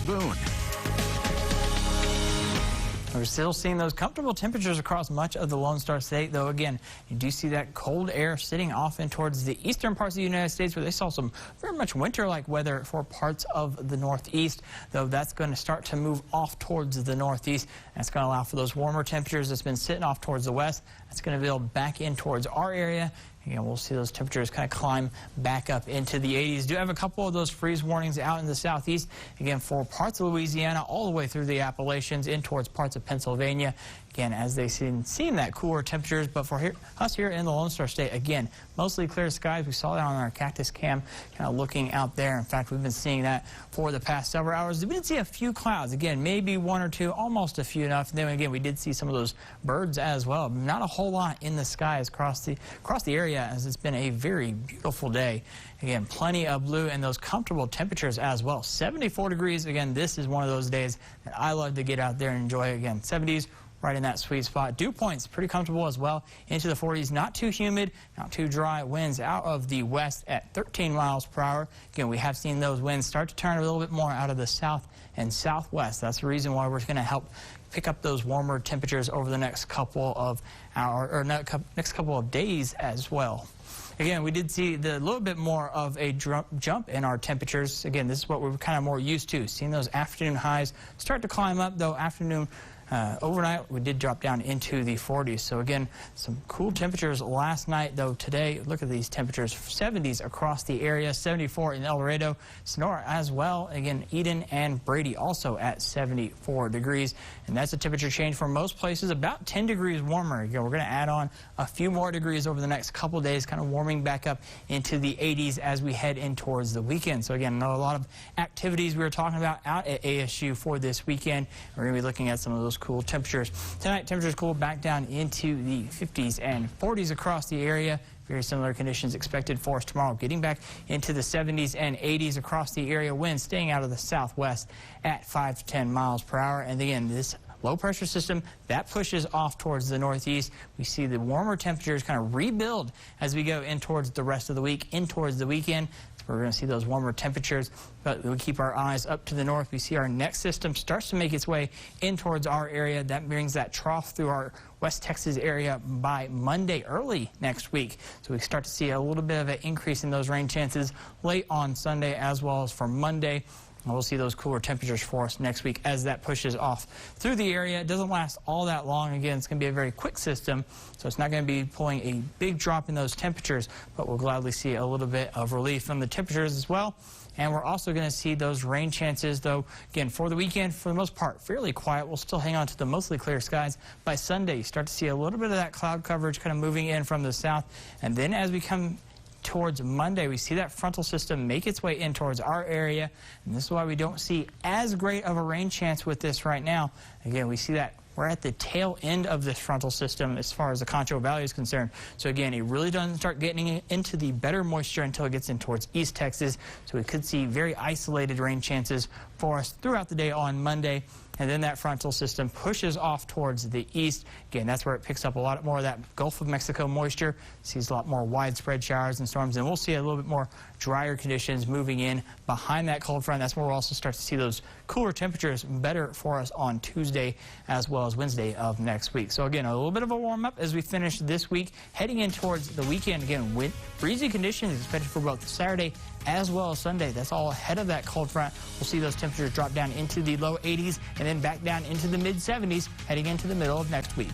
Boone. We're still seeing those comfortable temperatures across much of the Lone Star State, though again, you do see that cold air sitting off in towards the eastern parts of the United States where they saw some very much winter-like weather for parts of the Northeast, though that's going to start to move off towards the Northeast. That's going to allow for those warmer temperatures that's been sitting off towards the west. That's going to build back in towards our area. Again, we'll see those temperatures kind of climb back up into the 80s. Do have a couple of those freeze warnings out in the southeast. Again, for parts of Louisiana, all the way through the Appalachians, in towards parts of Pennsylvania. Again, as they've seen that cooler temperatures, but for us here in the Lone Star State, again, mostly clear skies. We saw that on our cactus cam, kind of looking out there. In fact, we've been seeing that for the past several hours. We did see a few clouds. Again, maybe one or two, almost a few enough. And then again, we did see some of those birds as well. Not a whole lot in the skies across the area, as it's been a very beautiful day. Again, plenty of blue and those comfortable temperatures as well. 74 degrees. Again, this is one of those days that I love to get out there and enjoy. Again, 70s. Right in that sweet spot. Dew points pretty comfortable as well. Into the 40s, not too humid, not too dry. Winds out of the west at 13 miles per hour. Again, we have seen those winds start to turn a little bit more out of the south and southwest. That's the reason why we're going to help pick up those warmer temperatures over the next couple of hours or next couple of days as well. Again, we did see a little bit more of a jump in our temperatures. Again, this is what we're kind of more used to. Seeing those afternoon highs start to climb up, though afternoon overnight, we did drop down into the 40s. So again, some cool temperatures last night, though today, look at these temperatures, 70s across the area, 74 in El Dorado, Sonora as well. Again, Eden and Brady also at 74 degrees. And that's a temperature change for most places, about 10 degrees warmer. Again, we're going to add on a few more degrees over the next couple of days, kind of warming back up into the 80s as we head in towards the weekend. So again, a lot of activities we were talking about out at ASU for this weekend. We're going to be looking at some of those cool temperatures. Tonight, temperatures cool back down into the 50s and 40s across the area. Very similar conditions expected for us tomorrow. Getting back into the 70s and 80s across the area. Winds staying out of the southwest at 5 to 10 miles per hour. And again, this low pressure system that pushes off towards the northeast. We see the warmer temperatures kind of rebuild as we go in towards the rest of the week, in towards the weekend. We're going to see those warmer temperatures, but we keep our eyes up to the north. We see our next system starts to make its way in towards our area. That brings that trough through our West Texas area by Monday, early next week. So we start to see a little bit of an increase in those rain chances late on Sunday as well as for Monday. And we'll see those cooler temperatures for us next week as that pushes off through the area. It doesn't last all that long. Again, it's going to be a very quick system, so it's not going to be pulling a big drop in those temperatures, but we'll gladly see a little bit of relief from the temperatures as well. And we're also going to see those rain chances, though, again, for the weekend, for the most part, fairly quiet. We'll still hang on to the mostly clear skies. By Sunday, you start to see a little bit of that cloud coverage kind of moving in from the south. And then as we come towards Monday, we see that frontal system make its way in towards our area, and this is why we don't see as great of a rain chance with this right now. Again, we see that we're at the tail end of this frontal system as far as the Concho Valley is concerned. So again, it really doesn't start getting into the better moisture until it gets in towards East Texas. So we could see very isolated rain chances for us throughout the day on Monday. And then that frontal system pushes off towards the east. Again, that's where it picks up a lot more of that Gulf of Mexico moisture. Sees a lot more widespread showers and storms. And we'll see a little bit more drier conditions moving in behind that cold front. That's where we'll also start to see those cooler temperatures better for us on Tuesday as well as Wednesday of next week. So again, a little bit of a warm up as we finish this week. Heading in towards the weekend, again, with breezy conditions expected for both Saturday as well as Sunday. That's all ahead of that cold front. We'll see those temperatures drop down into the low 80s and then back down into the mid 70s heading into the middle of next week.